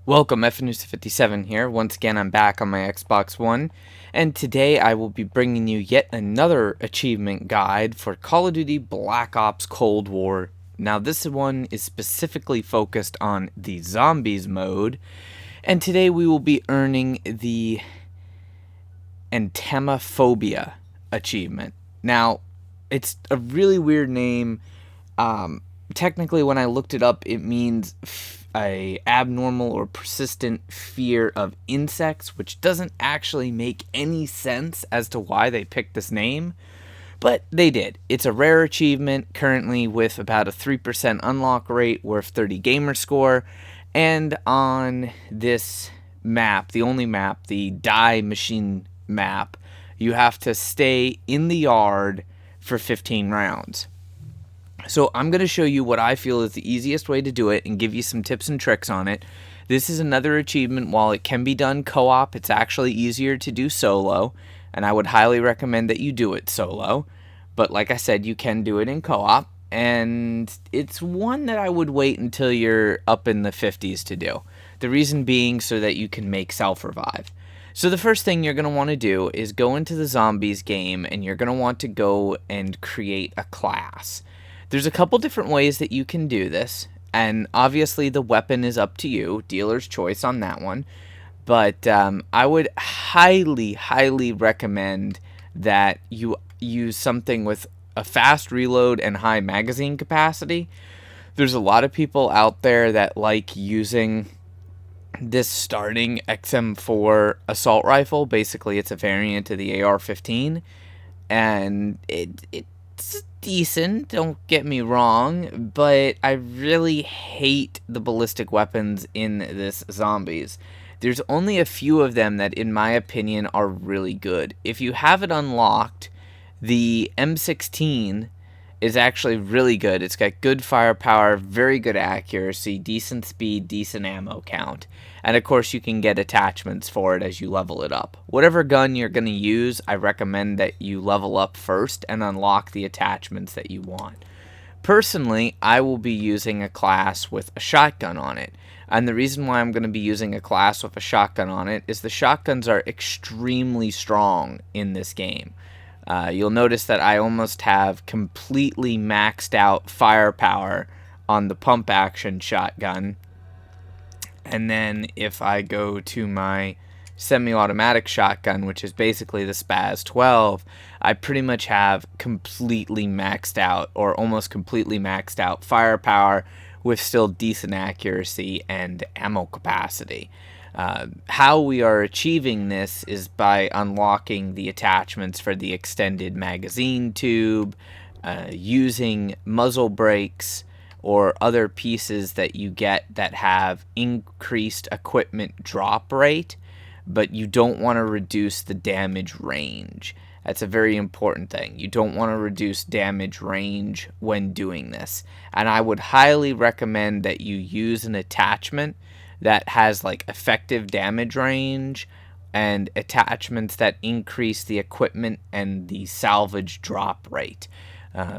Welcome, FNews57 here. Once again, I'm back on my Xbox One, and today I will be bringing you yet another achievement guide for Call of Duty Black Ops Cold War. Now, this one is specifically focused on the Zombies mode, and today we will be earning the Entamaphobia achievement. Now, it's a really weird name. Technically, when I looked it up, it means a abnormal or persistent fear of insects, which doesn't actually make any sense as to why they picked this name, but they did. It's a rare achievement, currently with about a 3% unlock rate, worth 30 gamer score, and on this map, the only map, the DIE MASCHINE map, you have to stay in the yard for 15 rounds. So I'm going to show you what I feel is the easiest way to do it and give you some tips and tricks on it. This is another achievement. While it can be done co-op, it's actually easier to do solo, and I would highly recommend that you do it solo. But like I said, you can do it in co-op, and it's one that I would wait until you're up in the 50s to do. The reason being so that you can make self-revive. So the first thing you're going to want to do is go into the Zombies game, and you're going to want to go and create a class. There's a couple different ways that you can do this, and obviously the weapon is up to you, dealer's choice on that one, but I would highly recommend that you use something with a fast reload and high magazine capacity. There's a lot of people out there that like using this starting XM4 assault rifle. Basically, it's a variant of the AR-15, and it's decent, don't get me wrong, but I really hate the ballistic weapons in this Zombies. There's only a few of them that, in my opinion, are really good. If you have it unlocked, the M16 is actually really good. It's got good firepower, very good accuracy, decent speed, decent ammo count. And of course, you can get attachments for it as you level it up. Whatever gun you're going to use, I recommend that you level up first and unlock the attachments that you want. Personally, I will be using a class with a shotgun on it. And the reason why I'm going to be using a class with a shotgun on it is the shotguns are extremely strong in this game. You'll notice that I almost have completely maxed out firepower on the pump action shotgun. And then if I go to my semi-automatic shotgun, which is basically the Spaz 12, I pretty much have completely maxed out, or almost completely maxed out firepower with still decent accuracy and ammo capacity. How we are achieving this is by unlocking the attachments for the extended magazine tube, using muzzle brakes, or other pieces that you get that have increased equipment drop rate, but you don't want to reduce the damage range. That's a very important thing. You don't want to reduce damage range when doing this. And I would highly recommend that you use an attachment that has like effective damage range and attachments that increase the equipment and the salvage drop rate.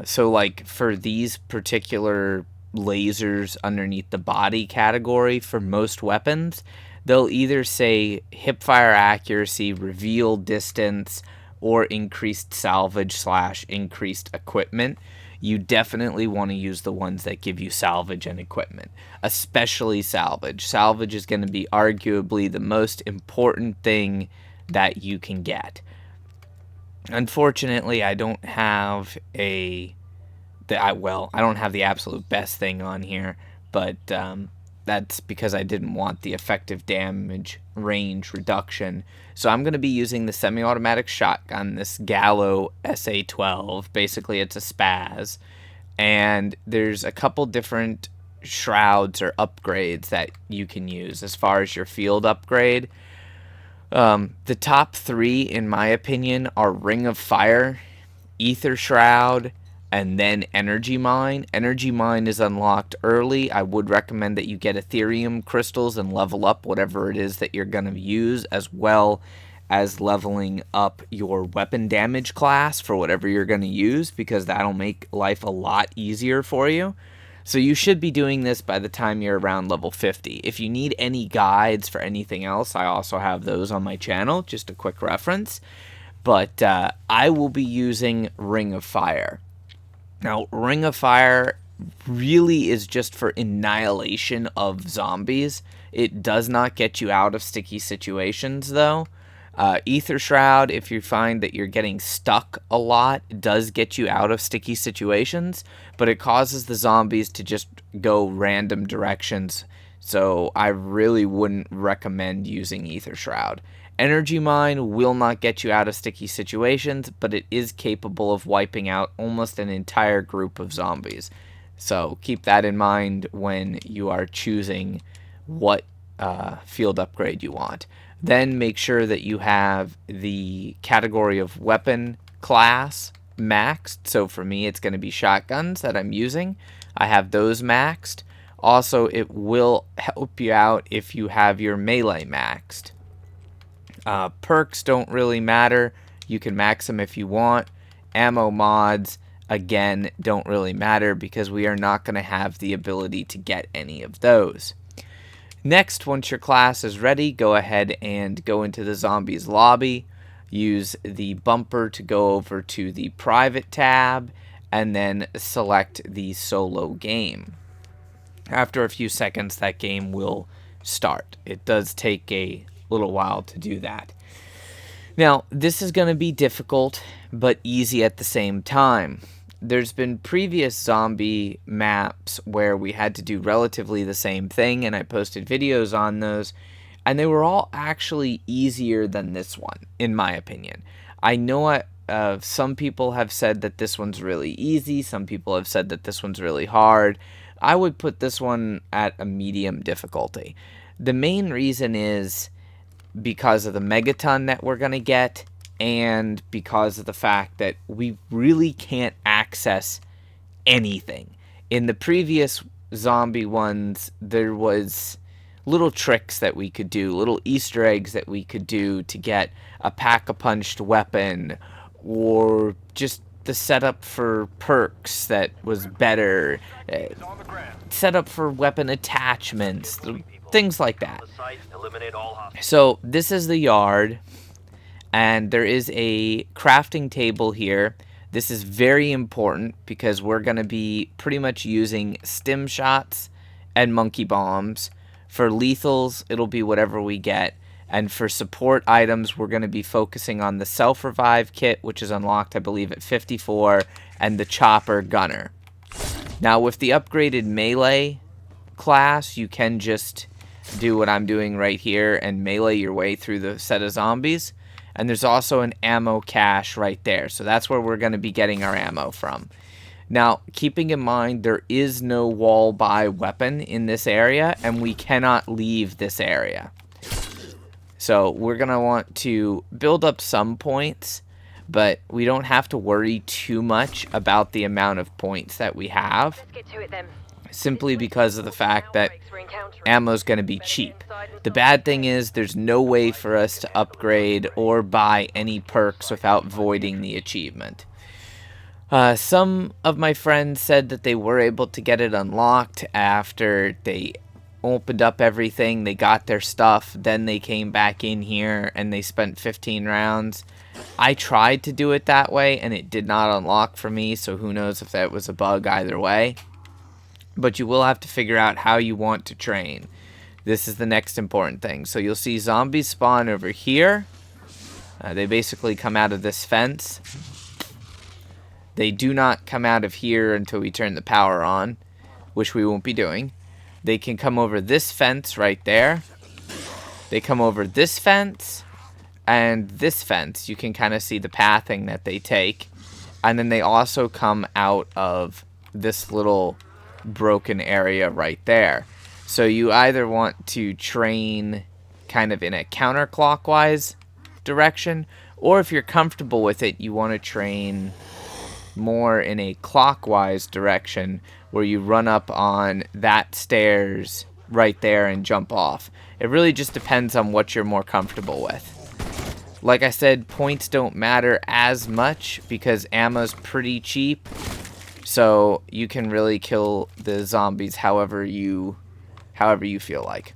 So like for these particular lasers underneath the body category for most weapons, they'll either say hipfire accuracy, reveal distance, or increased salvage / increased equipment. You definitely want to use the ones that give you salvage and equipment, especially salvage. Salvage is going to be arguably the most important thing that you can get. Unfortunately, I don't have I don't have the absolute best thing on here, but that's because I didn't want the effective damage range reduction. So I'm going to be using the semi-automatic shotgun, this GALLO SA-12. Basically, it's a Spaz. And there's a couple different shrouds or upgrades that you can use as far as your field upgrade. The top three, in my opinion, are Ring of Fire, Ether Shroud, and then Energy Mine. Energy Mine is unlocked early. I would recommend that you get Ethereum crystals and level up whatever it is that you're going to use, as well as leveling up your weapon damage class for whatever you're going to use, because that'll make life a lot easier for you. So you should be doing this by the time you're around level 50. If you need any guides for anything else, I also have those on my channel, just a quick reference. But I will be using Ring of Fire. Now, Ring of Fire really is just for annihilation of zombies. It does not get you out of sticky situations, though. Ether Shroud, if you find that you're getting stuck a lot, does get you out of sticky situations, but it causes the zombies to just go random directions, so I really wouldn't recommend using Ether Shroud. Energy Mine will not get you out of sticky situations, but it is capable of wiping out almost an entire group of zombies. So keep that in mind when you are choosing what field upgrade you want. Then make sure that you have the category of weapon class maxed. So for me, it's going to be shotguns that I'm using. I have those maxed. Also, it will help you out if you have your melee maxed. Perks don't really matter. You can max them if you want. Ammo mods, again, don't really matter because we are not going to have the ability to get any of those. Next, once your class is ready, go ahead and go into the zombies lobby. Use the bumper to go over to the private tab and then select the solo game. After a few seconds, that game will start. It does take a little while to do that. Now, this is going to be difficult, but easy at the same time. There's been previous zombie maps where we had to do relatively the same thing, and I posted videos on those, and they were all actually easier than this one, in my opinion. I know some people have said that this one's really easy, some people have said that this one's really hard. I would put this one at a medium difficulty. The main reason is because of the megaton that we're going to get, and because of the fact that we really can't access anything. In the previous zombie ones, there was little tricks that we could do, little Easter eggs that we could do to get a pack-a-punched weapon, or just the setup for perks that was better, setup for weapon attachments, things like that. So this is the yard. And there is a crafting table here. This is very important because we're going to be pretty much using stim shots and monkey bombs. For lethals, it'll be whatever we get. And for support items, we're going to be focusing on the self-revive kit, which is unlocked, I believe, at 54, and the chopper gunner. Now, with the upgraded melee class, you can just do what I'm doing right here and melee your way through the set of zombies. And there's also an ammo cache right there. So that's where we're going to be getting our ammo from. Now, keeping in mind, there is no wall by weapon in this area, and we cannot leave this area. So we're going to want to build up some points, but we don't have to worry too much about the amount of points that we have. Let's get to it then. Simply because of the fact that ammo is going to be cheap. The bad thing is there's no way for us to upgrade or buy any perks without voiding the achievement. Some of my friends said that they were able to get it unlocked after they opened up everything, they got their stuff, then they came back in here and they spent 15 rounds. I tried to do it that way and it did not unlock for me, so who knows if that was a bug either way. But you will have to figure out how you want to train. This is the next important thing. So you'll see zombies spawn over here. They basically come out of this fence. They do not come out of here until we turn the power on, which we won't be doing. They can come over this fence right there. They come over this fence and this fence. You can kind of see the pathing that they take. And then they also come out of this little broken area right there. So you either want to train kind of in a counterclockwise direction, or if you're comfortable with it, you want to train more in a clockwise direction where you run up on that stairs right there and jump off. It really just depends on what you're more comfortable with. Like I said, points don't matter as much because ammo's pretty cheap. So you can really kill the zombies however you feel like.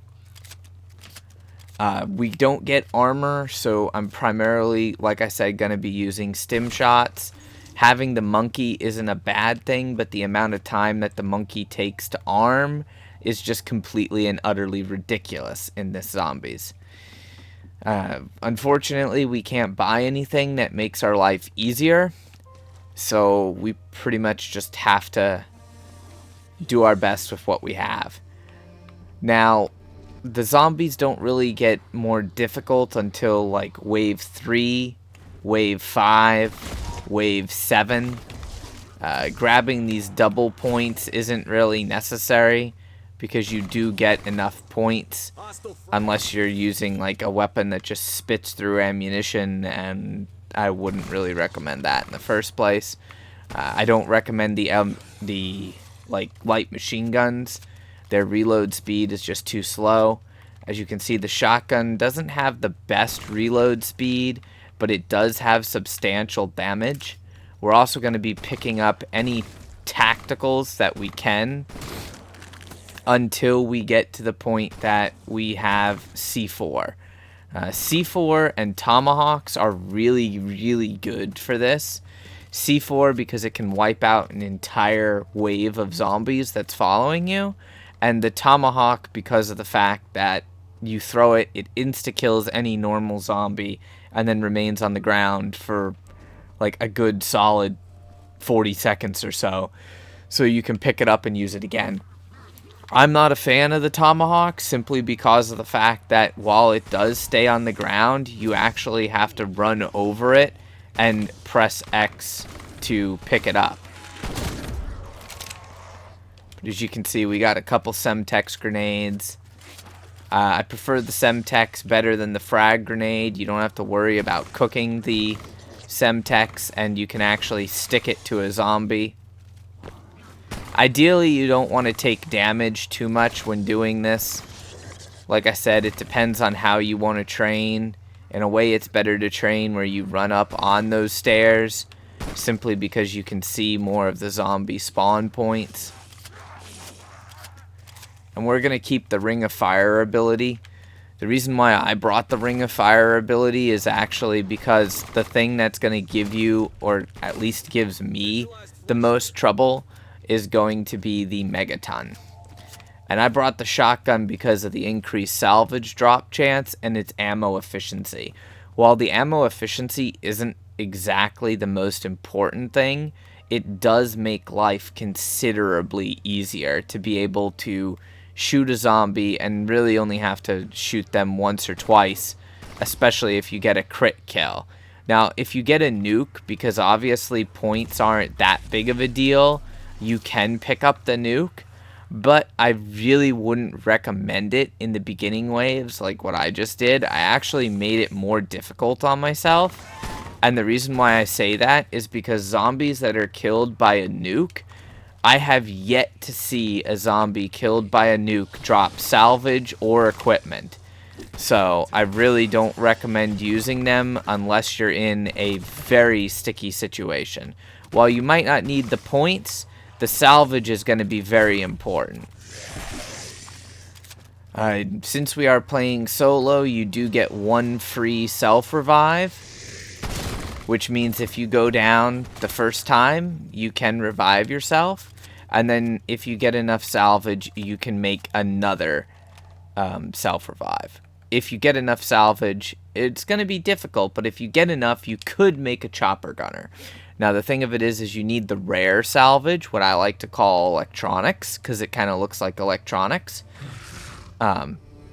We don't get armor, so I'm primarily, like I said, going to be using stim shots. Having the monkey isn't a bad thing, but the amount of time that the monkey takes to arm is just completely and utterly ridiculous in this zombies. Unfortunately, we can't buy anything that makes our life easier, so we pretty much just have to do our best with what we have. Now, the zombies don't really get more difficult until like wave 3, wave 5, wave 7. Grabbing these double points isn't really necessary because you do get enough points unless you're using like a weapon that just spits through ammunition, and I wouldn't really recommend that in the first place. I don't recommend the like light machine guns. Their reload speed is just too slow. As you can see, the shotgun doesn't have the best reload speed, but it does have substantial damage. We're also going to be picking up any tacticals that we can until we get to the point that we have C4. C4 and tomahawks are really, really good for this. C4 because it can wipe out an entire wave of zombies that's following you. And the tomahawk because of the fact that you throw it, it insta-kills any normal zombie and then remains on the ground for like a good solid 40 seconds or so. So you can pick it up and use it again. I'm not a fan of the tomahawk simply because of the fact that while it does stay on the ground, you actually have to run over it and press X to pick it up. As you can see, we got a couple Semtex grenades. I prefer the Semtex better than the frag grenade. You don't have to worry about cooking the Semtex, and you can actually stick it to a zombie. Ideally, you don't want to take damage too much when doing this. Like I said, it depends on how you want to train. In a way, it's better to train where you run up on those stairs, simply because you can see more of the zombie spawn points. And we're going to keep the Ring of Fire ability. The reason why I brought the Ring of Fire ability is actually because the thing that's going to give you, or at least gives me, the most trouble is going to be the Megaton. And I brought the shotgun because of the increased salvage drop chance and its ammo efficiency. While the ammo efficiency isn't exactly the most important thing, it does make life considerably easier to be able to shoot a zombie and really only have to shoot them once or twice, especially if you get a crit kill. Now, if you get a nuke, because obviously points aren't that big of a deal, you can pick up the nuke, but I really wouldn't recommend it in the beginning waves like what I just did. I actually made it more difficult on myself, and the reason why I say that is because zombies that are killed by a nuke, I have yet to see a zombie killed by a nuke drop salvage or equipment. So I really don't recommend using them unless you're in a very sticky situation. While you might not need the points, the salvage is going to be very important. Since we are playing solo, you do get one free self-revive, which means if you go down the first time, you can revive yourself. And then if you get enough salvage, you can make another self-revive. If you get enough salvage, it's going to be difficult, but if you get enough, you could make a chopper gunner. Now, the thing of it is you need the rare salvage, what I like to call electronics, because it kind of looks like electronics.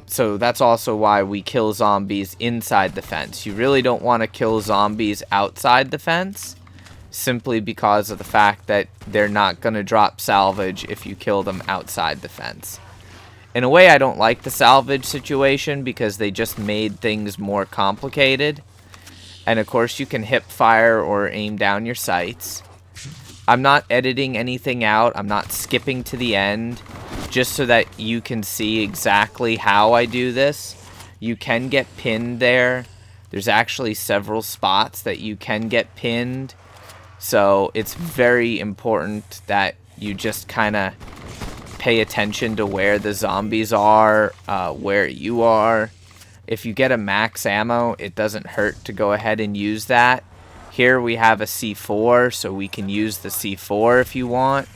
So that's also why we kill zombies inside the fence. You really don't want to kill zombies outside the fence, simply because of the fact that they're not going to drop salvage if you kill them outside the fence. In a way, I don't like the salvage situation because they just made things more complicated. And of course, you can hip fire or aim down your sights. I'm not editing anything out. I'm not skipping to the end, just so that you can see exactly how I do this. You can get pinned there. There's actually several spots that you can get pinned. So it's very important that you just kind of pay attention to where the zombies are, where you are. If you get a max ammo, it doesn't hurt to go ahead and use that. Here we have a C4, so we can use the C4 if you want.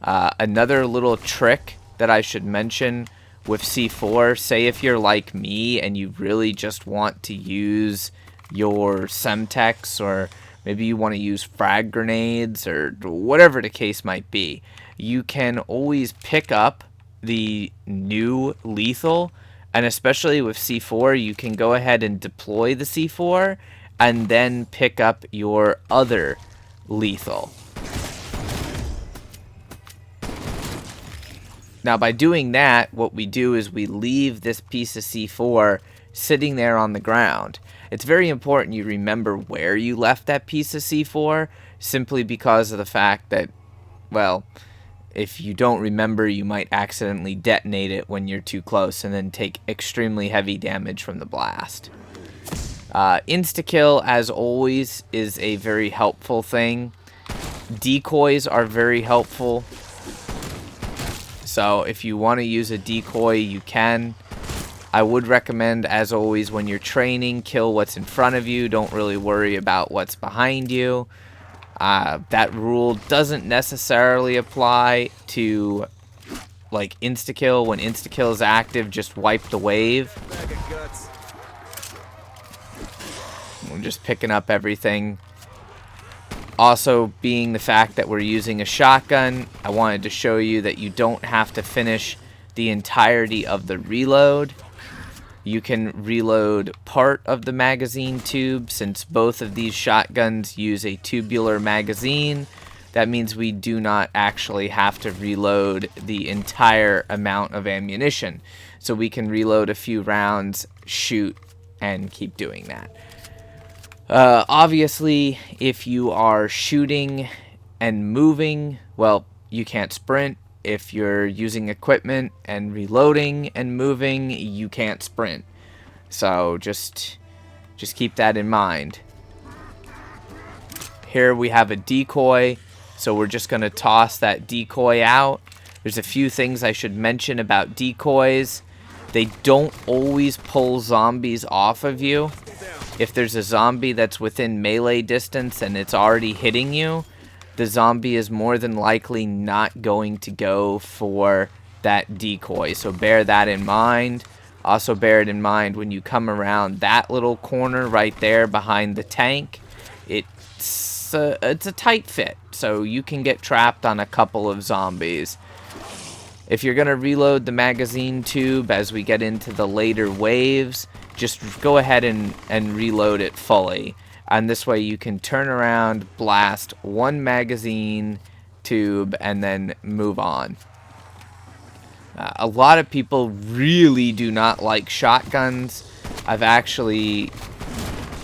Another little trick that I should mention with C4, say if you're like me and you really just want to use your Semtex, or maybe you want to use frag grenades, or whatever the case might be, you can always pick up the new lethal. And especially with C4, you can go ahead and deploy the C4 and then pick up your other lethal. Now, by doing that, what we do is we leave this piece of C4 sitting there on the ground. It's very important you remember where you left that piece of C4, simply because of the fact that, well, if you don't remember, you might accidentally detonate it when you're too close and then take extremely heavy damage from the blast. Insta-kill, as always, is a very helpful thing. Decoys are very helpful. So if you want to use a decoy, you can. I would recommend, as always, when you're training, kill what's in front of you. Don't really worry about what's behind you. That rule doesn't necessarily apply to, like, insta-kill. When insta-kill is active, just wipe the wave. We're just picking up everything. Also, being the fact that we're using a shotgun, I wanted to show you that you don't have to finish the entirety of the reload. You can reload part of the magazine tube. Since both of these shotguns use a tubular magazine, that means we do not actually have to reload the entire amount of ammunition. So we can reload a few rounds, shoot, and keep doing that. Obviously, if you are shooting and moving, well, you can't sprint. If you're using equipment and reloading and moving, you can't sprint. So just keep that in mind. Here we have a decoy, so we're just going to toss that decoy out. There's a few things I should mention about decoys. They don't always pull zombies off of you. If there's a zombie that's within melee distance and it's already hitting you, the zombie is more than likely not going to go for that decoy. So bear that in mind. Also bear it in mind when you come around that little corner right there behind the tank. It's a tight fit, so you can get trapped on a couple of zombies. If you're going to reload the magazine tube as we get into the later waves, just go ahead and reload it fully. And this way you can turn around, blast one magazine tube, and then move on. A lot of people really do not like shotguns. I've actually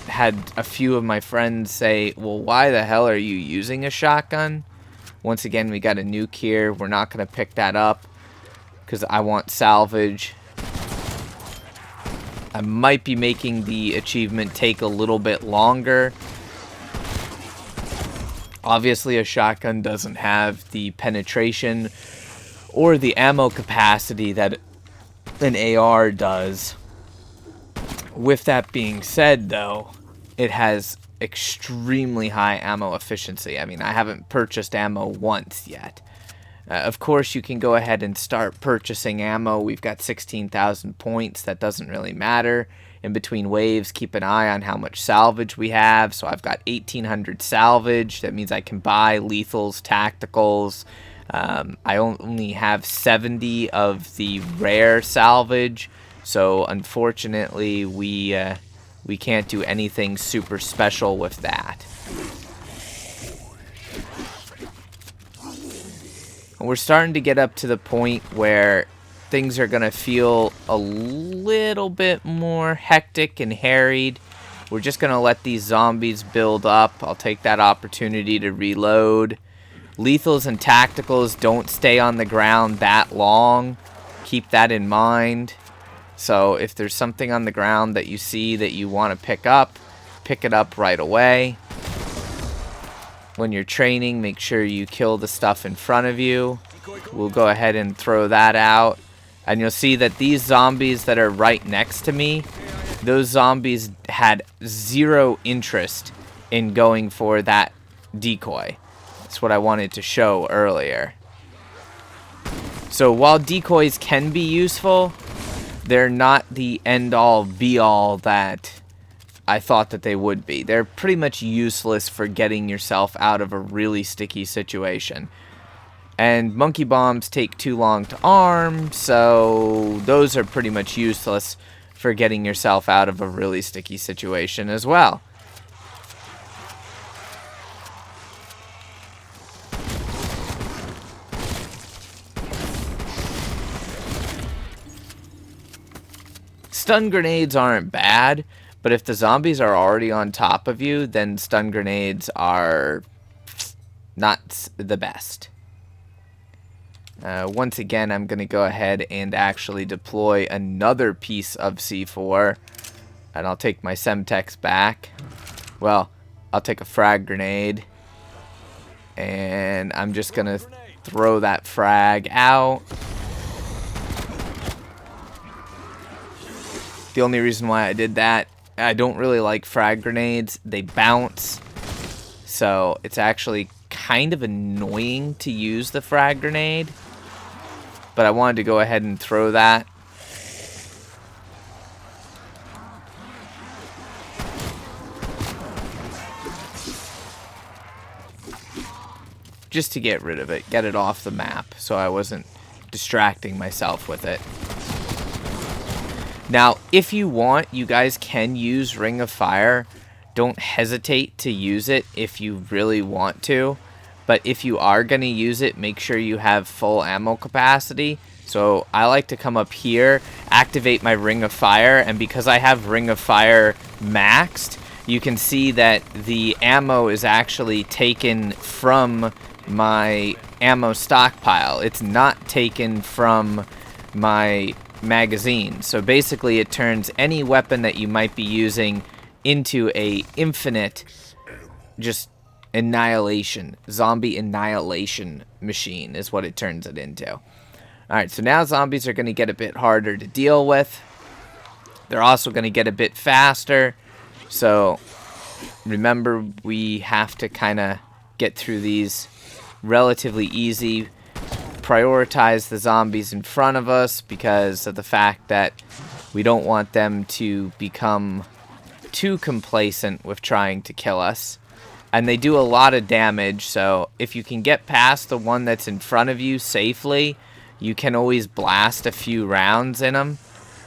had a few of my friends say, well, why the hell are you using a shotgun? Once again, we got a nuke here. We're not going to pick that up because I want salvage. I might be making the achievement take a little bit longer. Obviously, a shotgun doesn't have the penetration or the ammo capacity that an AR does. With that being said, though, it has extremely high ammo efficiency. I mean, I haven't purchased ammo once yet. Of course, you can go ahead and start purchasing ammo. We've got 16,000 points. That doesn't really matter. In between waves, keep an eye on how much salvage we have. So I've got 1,800 salvage. That means I can buy lethals, tacticals. I only have 70 of the rare salvage. So unfortunately, we can't do anything super special with that. We're starting to get up to the point where things are going to feel a little bit more hectic and harried. We're just going to let these zombies build up. I'll take that opportunity to reload. Lethals and tacticals don't stay on the ground that long. Keep that in mind. So if there's something on the ground that you see that you want to pick it up right away. when you're training, make sure you kill the stuff in front of you. We'll go ahead and throw that out. And you'll see that these zombies that are right next to me, those zombies had zero interest in going for that decoy. That's what I wanted to show earlier. So while decoys can be useful, they're not the end-all, be-all that I thought that they would be. They're pretty much useless for getting yourself out of a really sticky situation. And monkey bombs take too long to arm, so those are pretty much useless for getting yourself out of a really sticky situation as well. Stun grenades aren't bad, but if the zombies are already on top of you, then stun grenades are not the best. Once again, I'm going to go ahead and actually deploy another piece of C4. And I'll take my Semtex back. Well, I'll take a frag grenade. And I'm just going to throw that frag out. The only reason why I did that, I don't really like frag grenades. They bounce. So it's actually kind of annoying to use the frag grenade. But I wanted to go ahead and throw that. Just to get rid of it, get it off the map, so I wasn't distracting myself with it. Now, if you want, you guys can use Ring of Fire. Don't hesitate to use it if you really want to. But if you are going to use it, make sure you have full ammo capacity. So I like to come up here, activate my Ring of Fire, and because I have Ring of Fire maxed, you can see that the ammo is actually taken from my ammo stockpile. It's not taken from my magazine. So basically it turns any weapon that you might be using into a infinite just annihilation, zombie annihilation machine is what it turns it into. Alright, so now zombies are going to get a bit harder to deal with. They're also going to get a bit faster. So remember, we have to kind of get through these relatively easy. Prioritize the zombies in front of us because of the fact that we don't want them to become too complacent with trying to kill us. And they do a lot of damage, so if you can get past the one that's in front of you safely, you can always blast a few rounds in them.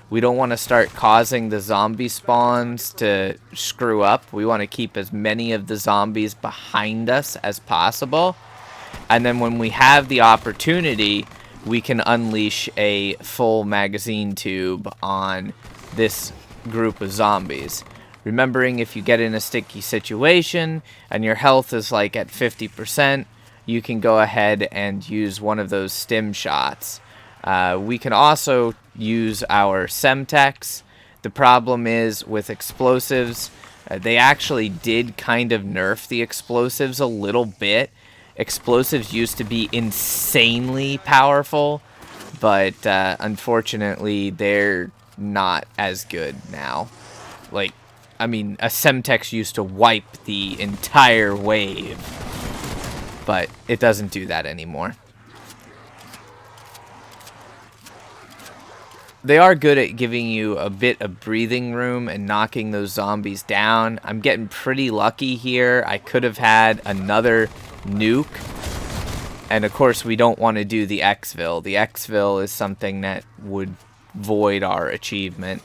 We don't want to start causing the zombie spawns to screw up. We want to keep as many of the zombies behind us as possible. And then when we have the opportunity, we can unleash a full magazine tube on this group of zombies. Remembering, if you get in a sticky situation and your health is like at 50%, you can go ahead and use one of those stim shots. We can also use our Semtex. The problem is with explosives, they actually did kind of nerf the explosives a little bit. Explosives used to be insanely powerful, but unfortunately they're not as good now. Like, I mean, a Semtex used to wipe the entire wave, but it doesn't do that anymore. They are good at giving you a bit of breathing room and knocking those zombies down. I'm getting pretty lucky here. I could have had another nuke. And of course, we don't want to do the exfil. The exfil is something that would void our achievement.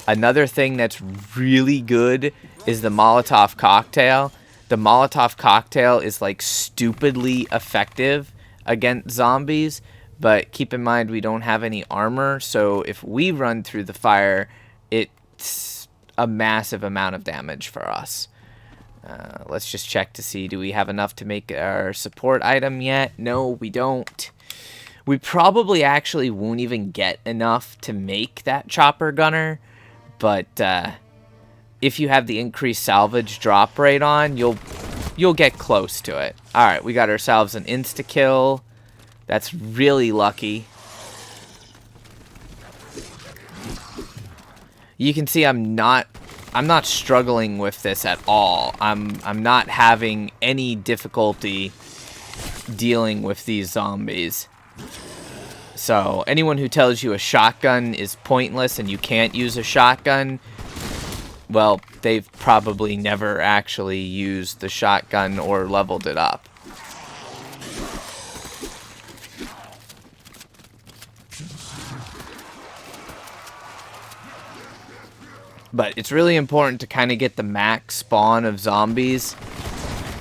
Another thing that's really good is the Molotov cocktail. The Molotov cocktail is like stupidly effective against zombies, but keep in mind we don't have any armor, so if we run through the fire, it's a massive amount of damage for us. Let's just check to see, do we have enough to make our support item yet? No, we don't. We probably actually won't even get enough to make that chopper gunner. But if you have the increased salvage drop rate on, you'll you'll get close to it. Alright, we got ourselves an insta-kill. That's really lucky. You can see I'm not struggling with this at all. I'm not having any difficulty dealing with these zombies. So anyone who tells you a shotgun is pointless and you can't use a shotgun, well, they've probably never actually used the shotgun or leveled it up. But it's really important to kind of get the max spawn of zombies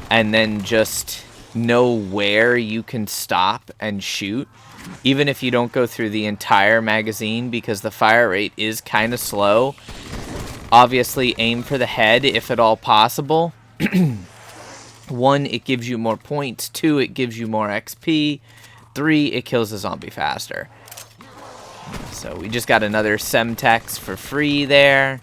and then just know where you can stop and shoot, even if you don't go through the entire magazine, because the fire rate is kind of slow. Obviously, aim for the head if at all possible. 1, it gives you more points. 2, it gives you more XP. 3, it kills the zombie faster. So we just got another Semtex for free there.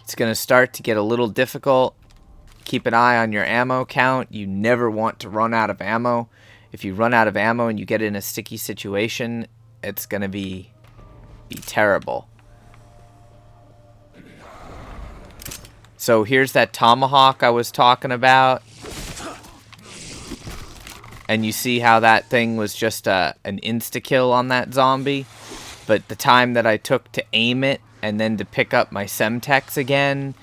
It's going to start to get a little difficult. Keep an eye on your ammo count. You never want to run out of ammo. If you run out of ammo and you get in a sticky situation, it's going to be terrible. So here's that tomahawk I was talking about. And you see how that thing was just an insta-kill on that zombie. But the time that I took to aim it and then to pick up my Semtex again,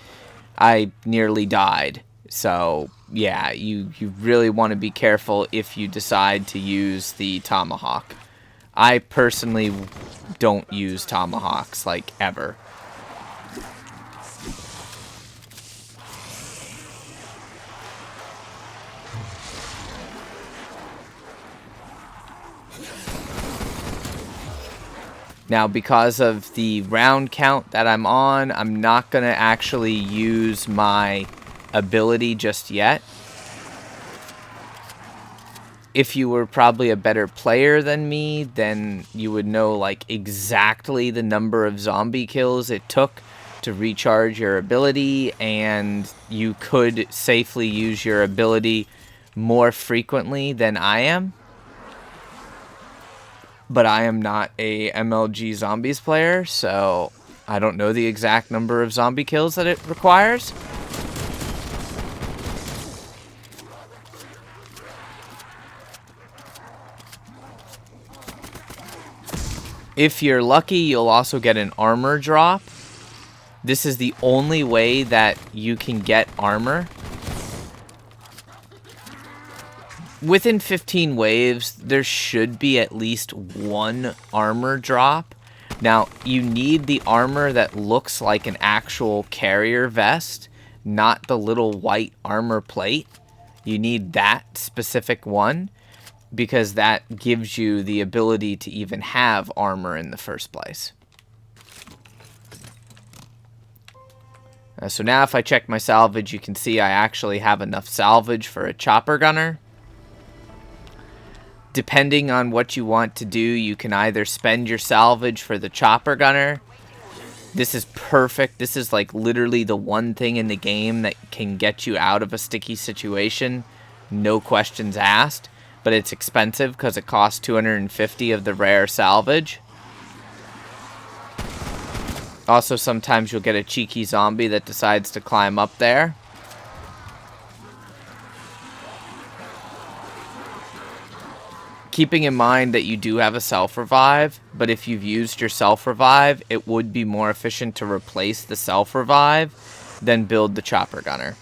I nearly died. So, yeah, you really want to be careful if you decide to use the tomahawk. I personally don't use tomahawks, like, ever. Now, because of the round count that I'm on, I'm not going to actually use my ability just yet. If you were probably a better player than me, then you would know like exactly the number of zombie kills it took to recharge your ability, and you could safely use your ability more frequently than I am. But I am not a MLG Zombies player, so I don't know the exact number of zombie kills that it requires. If you're lucky, you'll also get an armor drop. This is the only way that you can get armor. Within 15 waves, there should be at least one armor drop. Now, you need the armor that looks like an actual carrier vest, not the little white armor plate. You need that specific one, because that gives you the ability to even have armor in the first place. So now if I check my salvage, you can see I actually have enough salvage for a chopper gunner. Depending on what you want to do, you can either spend your salvage for the chopper gunner. This is perfect. This is like literally the one thing in the game that can get you out of a sticky situation. No questions asked. But it's expensive because it costs 250 of the rare salvage. Also, sometimes you'll get a cheeky zombie that decides to climb up there. Keeping in mind that you do have a self-revive, but if you've used your self-revive, it would be more efficient to replace the self-revive than build the chopper gunner.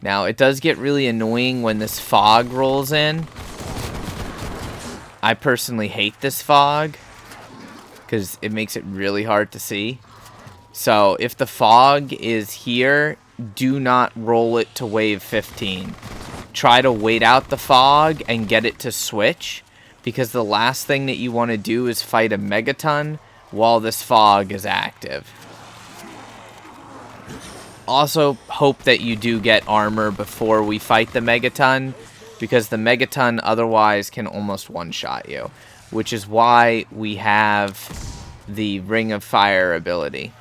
Now, it does get really annoying when this fog rolls in. I personally hate this fog, because it makes it really hard to see. So if the fog is here, do not roll it to wave 15. Try to wait out the fog and get it to switch, because the last thing that you want to do is fight a megaton while this fog is active. Also, hope that you do get armor before we fight the Megaton, because the Megaton otherwise can almost one-shot you, which is why we have the Ring of Fire ability.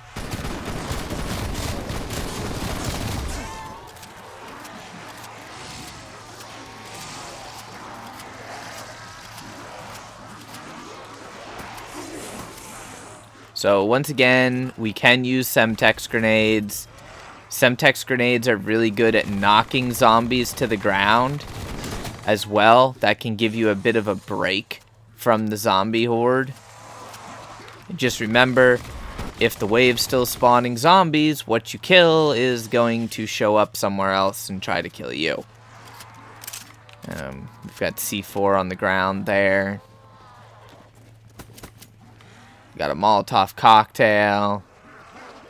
So once again, we can use Semtex grenades. Semtex grenades are really good at knocking zombies to the ground as well. That can give you a bit of a break from the zombie horde. And just remember, if the wave's still spawning zombies, what you kill is going to show up somewhere else and try to kill you. We've got C4 on the ground there. Got a Molotov cocktail.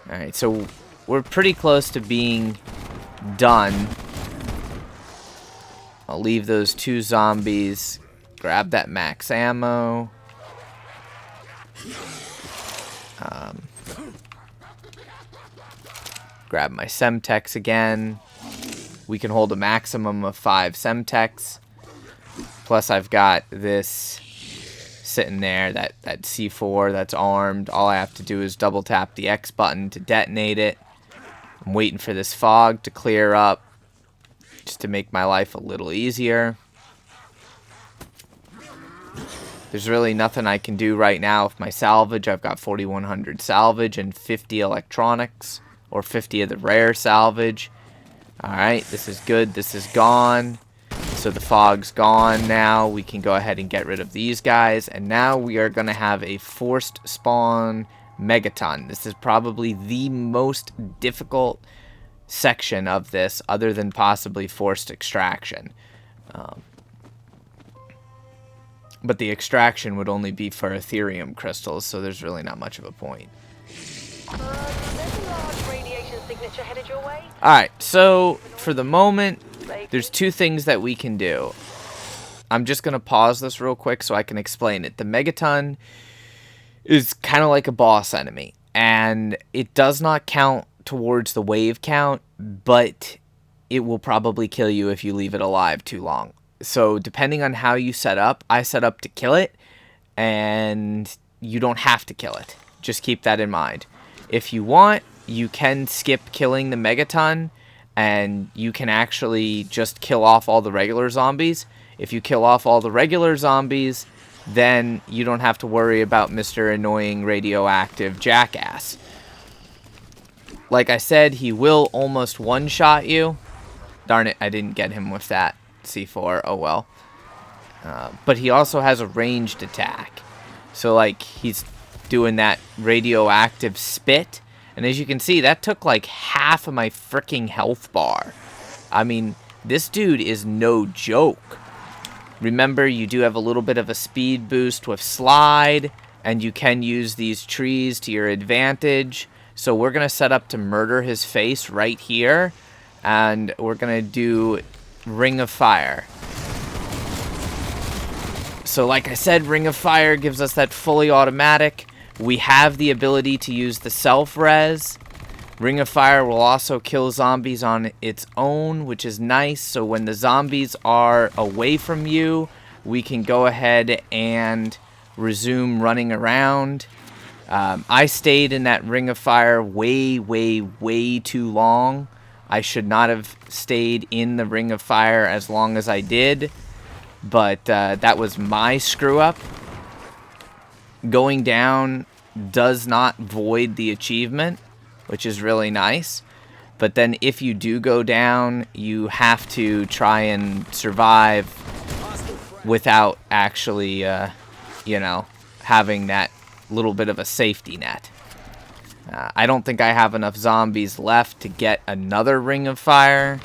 Alright, so we're pretty close to being done. I'll leave those 2 zombies. Grab that max ammo. Grab my Semtex again. We can hold a maximum of 5 Semtex. Plus I've got this sitting there, that C4 that's armed. All I have to do is double tap the X button to detonate it. I'm waiting for this fog to clear up just to make my life a little easier. There's really nothing I can do right now with my salvage. I've got 4,100 salvage and 50 electronics, or 50 of the rare salvage. Alright, this is good. This is gone. So the fog's gone now. We can go ahead and get rid of these guys. And now we are going to have a forced spawn Megaton. This is probably the most difficult section of this, other than possibly forced extraction. But the extraction would only be for Ethereum crystals, so there's really not much of a point. There's a large radiation signature headed your way. Alright, so for the moment, there's 2 things that we can do. I'm just going to pause this real quick so I can explain it. The Megaton is kind of like a boss enemy, and it does not count towards the wave count, but it will probably kill you if you leave it alive too long. So depending on how you set up, I set up to kill it, and you don't have to kill it. Just keep that in mind. If you want, you can skip killing the Megaton, and you can actually just kill off all the regular zombies. If you kill off all the regular zombies, then you don't have to worry about Mr. Annoying Radioactive Jackass. Like I said, he will almost one-shot you. Darn it, I didn't get him with that C4. Oh well. But he also has a ranged attack. So, like, he's doing that radioactive spit. And as you can see, that took like half of my freaking health bar. I mean, this dude is no joke. Remember, you do have a little bit of a speed boost with slide, and you can use these trees to your advantage. So we're going to set up to murder his face right here, and we're going to do Ring of Fire. So like I said, Ring of Fire gives us that fully automatic. We have the ability to use the self-res. Ring of Fire will also kill zombies on its own, which is nice. So when the zombies are away from you, we can go ahead and resume running around. I stayed in that Ring of Fire way, way, way too long. I should not have stayed in the Ring of Fire as long as I did. But that was my screw-up. Going down does not void the achievement, which is really nice. But then if you do go down, you have to try and survive without actually, you know, having that little bit of a safety net. I don't think I have enough zombies left to get another Ring of Fire.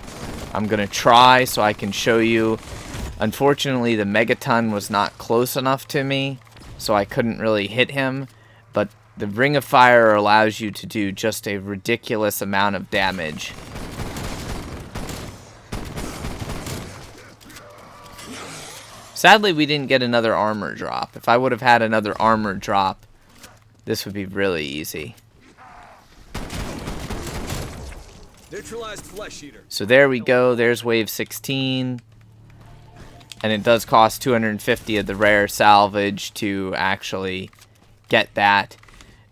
I'm going to try so I can show you. Unfortunately, the Megaton was not close enough to me, so I couldn't really hit him. But the Ring of Fire allows you to do just a ridiculous amount of damage. Sadly, we didn't get another armor drop. If I would have had another armor drop, this would be really easy. Neutralized flesh eater. So there we go. There's wave 16. And it does cost 250 of the rare salvage to actually get that.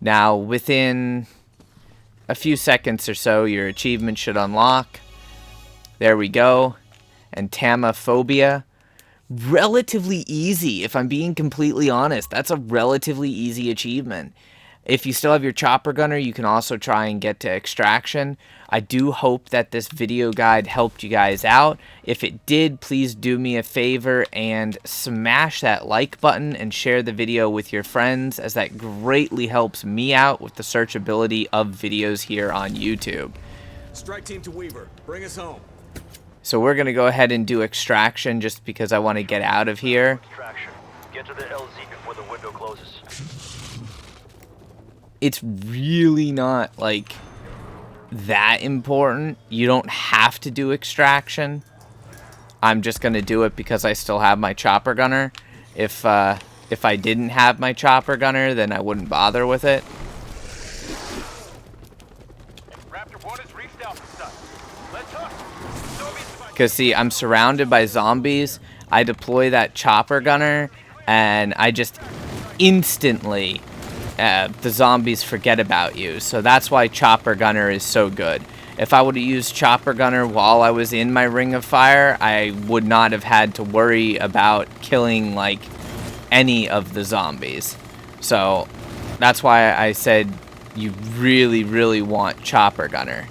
Now, within a few seconds or so, your achievement should unlock. There we go. Entamaphobia. Relatively easy, if I'm being completely honest. That's a relatively easy achievement. If you still have your chopper gunner, you can also try and get to extraction. I do hope that this video guide helped you guys out. If it did, please do me a favor and smash that like button and share the video with your friends, as that greatly helps me out with the searchability of videos here on YouTube. Strike team to Weaver. Bring us home. So we're going to go ahead and do extraction just because I want to get out of here. Extraction. Get to the LZ before the window closes. It's really not, like, that important. You don't have to do extraction. I'm just going to do it because I still have my chopper gunner. If I didn't have my chopper gunner, then I wouldn't bother with it. Raptor 1 is reached out for sight. Let's hook. Because, see, I'm surrounded by zombies. I deploy that chopper gunner, and I just instantly... the zombies forget about you. So that's why chopper gunner is so good. If I would have used chopper gunner while I was in my ring of fire, I would not have had to worry about killing, like, any of the zombies. So that's why I said you really, really want chopper gunner.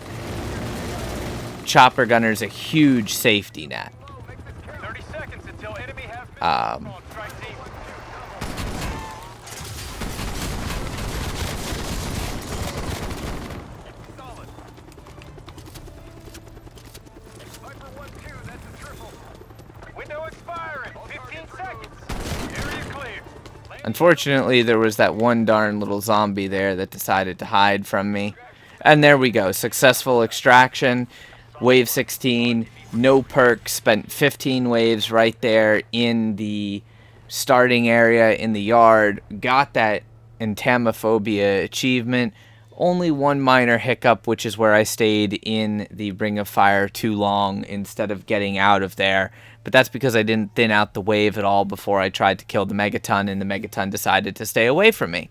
Chopper gunner is a huge safety net. 30 seconds until enemy have strike team. Solid. Viper 1-2, that's a triple. Window expiring. 15 seconds. Area clear. Unfortunately, there was that one darn little zombie there that decided to hide from me. And there we go. Successful extraction. Wave 16. No perks. Spent 15 waves right there in the starting area in the yard. Got that Entamaphobia achievement. Only one minor hiccup, which is where I stayed in the Ring of Fire too long instead of getting out of there. But that's because I didn't thin out the wave at all before I tried to kill the Megaton, and the Megaton decided to stay away from me.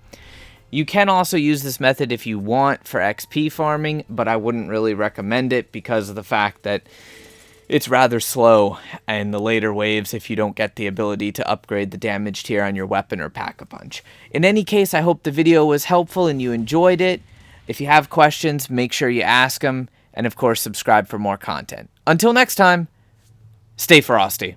You can also use this method if you want for XP farming, but I wouldn't really recommend it because of the fact that it's rather slow in the later waves if you don't get the ability to upgrade the damage tier on your weapon or Pack-a-Punch. In any case, I hope the video was helpful and you enjoyed it. If you have questions, make sure you ask them, and of course subscribe for more content. Until next time, stay frosty.